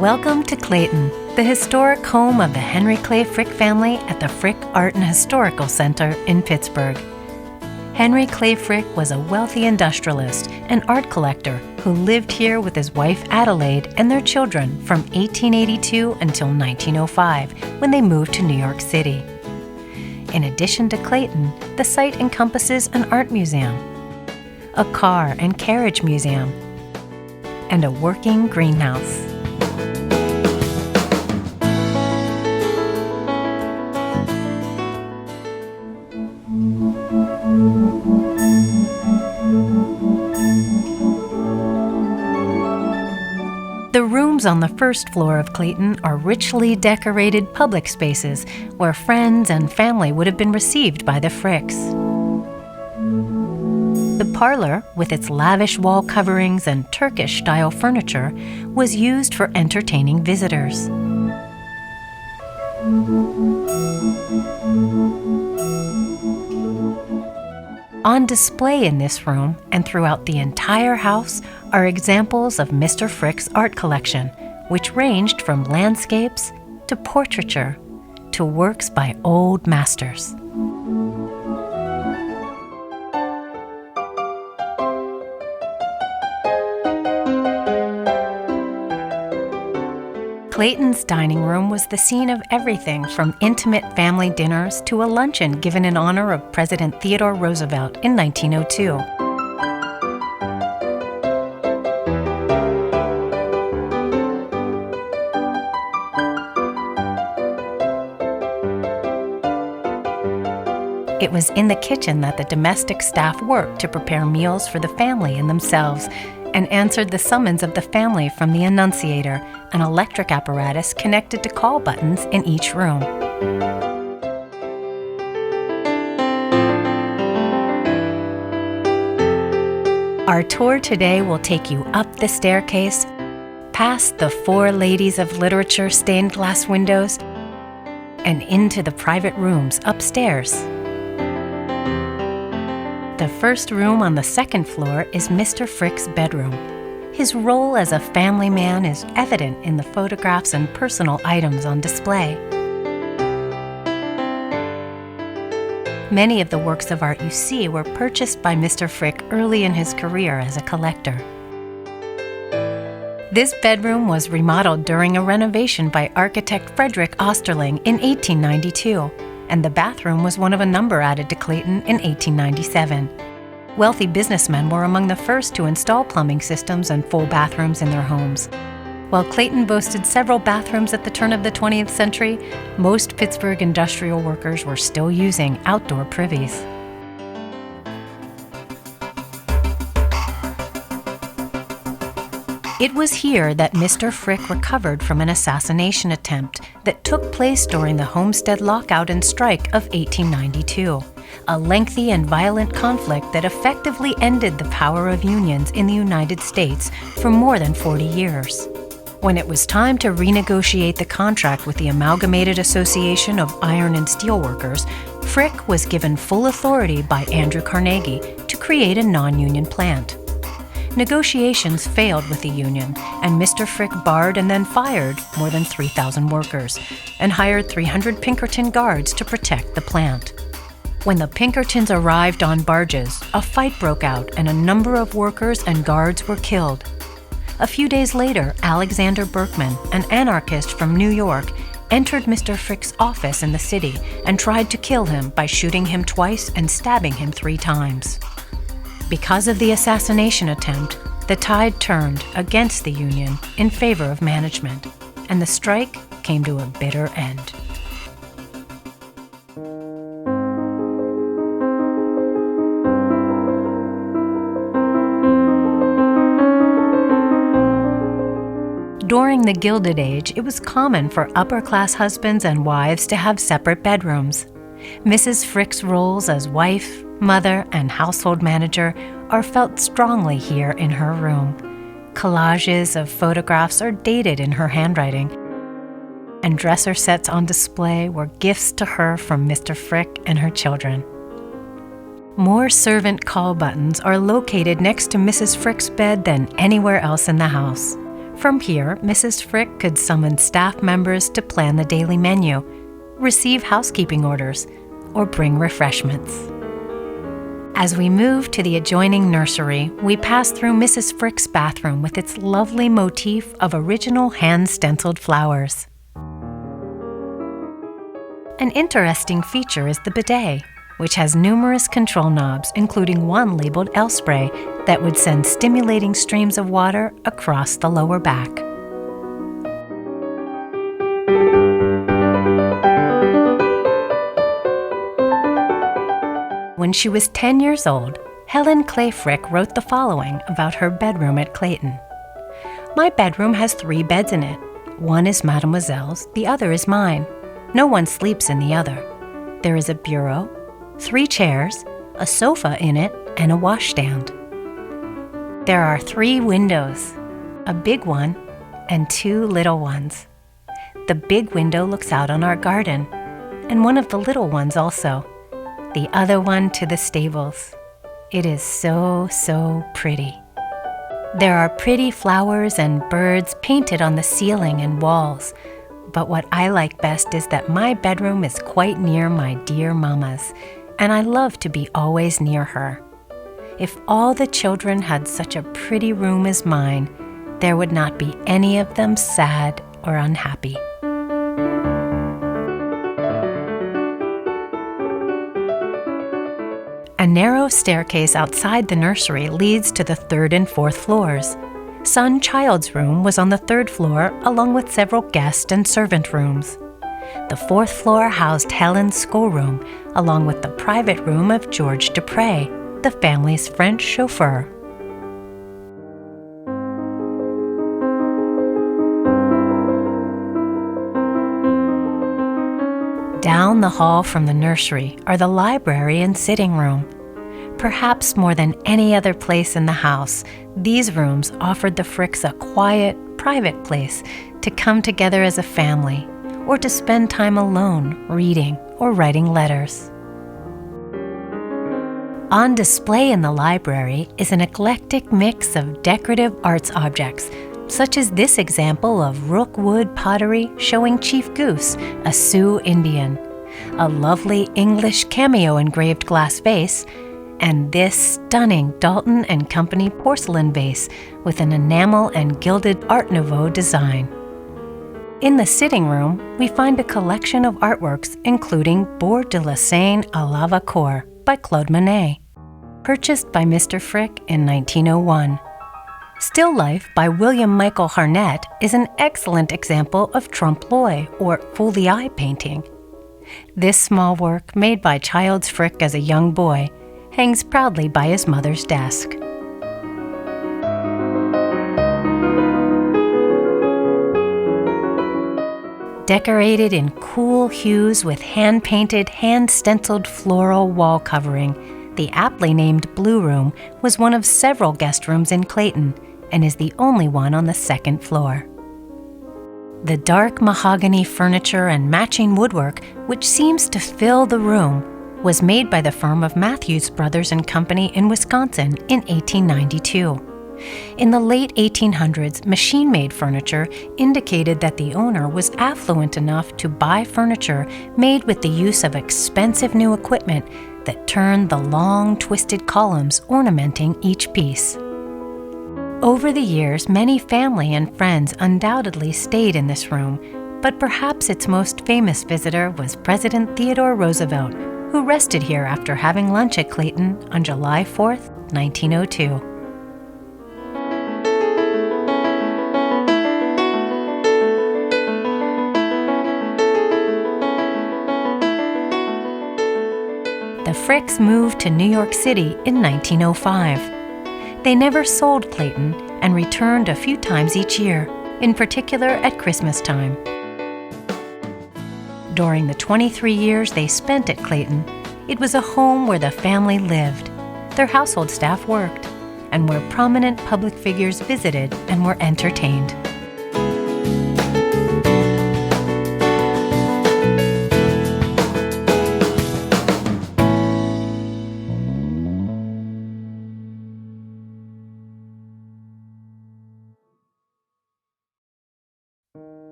Welcome to Clayton, the historic home of the Henry Clay Frick family at the Frick Art and Historical Center in Pittsburgh. Henry Clay Frick was a wealthy industrialist and art collector who lived here with his wife Adelaide and their children from 1882 until 1905, when they moved to New York City. In addition to Clayton, the site encompasses an art museum, a car and carriage museum, and a working greenhouse. The rooms on the first floor of Clayton are richly decorated public spaces where friends and family would have been received by the Fricks. The parlor, with its lavish wall coverings and Turkish-style furniture, was used for entertaining visitors. On display in this room and throughout the entire house are examples of Mr. Frick's art collection, which ranged from landscapes to portraiture to works by old masters. Clayton's dining room was the scene of everything from intimate family dinners to a luncheon given in honor of President Theodore Roosevelt in 1902. It was in the kitchen that the domestic staff worked to prepare meals for the family and themselves, and answered the summons of the family from the annunciator, an electric apparatus connected to call buttons in each room. Our tour today will take you up the staircase, past the four ladies of literature stained glass windows, and into the private rooms upstairs. The first room on the second floor is Mr. Frick's bedroom. His role as a family man is evident in the photographs and personal items on display. Many of the works of art you see were purchased by Mr. Frick early in his career as a collector. This bedroom was remodeled during a renovation by architect Frederick Osterling in 1892. And the bathroom was one of a number added to Clayton in 1897. Wealthy businessmen were among the first to install plumbing systems and full bathrooms in their homes. While Clayton boasted several bathrooms at the turn of the 20th century, most Pittsburgh industrial workers were still using outdoor privies. It was here that Mr. Frick recovered from an assassination attempt that took place during the Homestead Lockout and Strike of 1892, a lengthy and violent conflict that effectively ended the power of unions in the United States for more than 40 years. When it was time to renegotiate the contract with the Amalgamated Association of Iron and Steel Workers, Frick was given full authority by Andrew Carnegie to create a non-union plant. Negotiations failed with the union, and Mr. Frick barred and then fired more than 3,000 workers and hired 300 Pinkerton guards to protect the plant. When the Pinkertons arrived on barges, a fight broke out and a number of workers and guards were killed. A few days later, Alexander Berkman, an anarchist from New York, entered Mr. Frick's office in the city and tried to kill him by shooting him twice and stabbing him 3 times. Because of the assassination attempt, the tide turned against the union in favor of management, and the strike came to a bitter end. During the Gilded Age, it was common for upper-class husbands and wives to have separate bedrooms. Mrs. Frick's roles as wife, mother, and household manager are felt strongly here in her room. Collages of photographs are dated in her handwriting, and dresser sets on display were gifts to her from Mr. Frick and her children. More servant call buttons are located next to Mrs. Frick's bed than anywhere else in the house. From here, Mrs. Frick could summon staff members to plan the daily menu, receive housekeeping orders, or bring refreshments. As we move to the adjoining nursery, we pass through Mrs. Frick's bathroom with its lovely motif of original hand-stenciled flowers. An interesting feature is the bidet, which has numerous control knobs, including one labeled L-Spray that would send stimulating streams of water across the lower back. When she was 10 years old, Helen Clay Frick wrote the following about her bedroom at Clayton. "My bedroom has 3 beds in it. One is Mademoiselle's, the other is mine. No one sleeps in the other. There is a bureau, 3 chairs, a sofa in it, and a washstand. There are 3 windows, a big one and 2 little ones. The big window looks out on our garden, and one of the little ones also. The other one to the stables. It is so, so pretty. There are pretty flowers and birds painted on the ceiling and walls. But what I like best is that my bedroom is quite near my dear mama's, and I love to be always near her. If all the children had such a pretty room as mine, there would not be any of them sad or unhappy." A narrow staircase outside the nursery leads to the 3rd and 4th floors. Son Child's room was on the 3rd floor, along with several guest and servant rooms. The 4th floor housed Helen's schoolroom, along with the private room of George Dupre, the family's French chauffeur. Down the hall from the nursery are the library and sitting room. Perhaps more than any other place in the house, these rooms offered the Fricks a quiet, private place to come together as a family, or to spend time alone reading or writing letters. On display in the library is an eclectic mix of decorative arts objects, such as this example of rookwood pottery showing Chief Goose, a Sioux Indian, a lovely English cameo engraved glass vase, and this stunning Dalton and Company porcelain vase with an enamel and gilded Art Nouveau design. In the sitting room, we find a collection of artworks including Bord de la Seine à la Vapeur by Claude Monet, purchased by Mr. Frick in 1901. Still Life by William Michael Harnett is an excellent example of trompe-l'oeil or fool-the-eye painting. This small work, made by Childs Frick as a young boy, hangs proudly by his mother's desk. Decorated in cool hues with hand-painted, hand-stenciled floral wall covering, the aptly named Blue Room was one of several guest rooms in Clayton and is the only one on the 2nd floor. The dark mahogany furniture and matching woodwork, which seems to fill the room, was made by the firm of Matthews Brothers and Company in Wisconsin in 1892. In the late 1800s, machine-made furniture indicated that the owner was affluent enough to buy furniture made with the use of expensive new equipment that turned the long, twisted columns ornamenting each piece. Over the years, many family and friends undoubtedly stayed in this room, but perhaps its most famous visitor was President Theodore Roosevelt, who rested here after having lunch at Clayton on July 4, 1902. The Fricks moved to New York City in 1905. They never sold Clayton and returned a few times each year, in particular at Christmas time. During the 23 years they spent at Clayton, it was a home where the family lived, their household staff worked, and where prominent public figures visited and were entertained.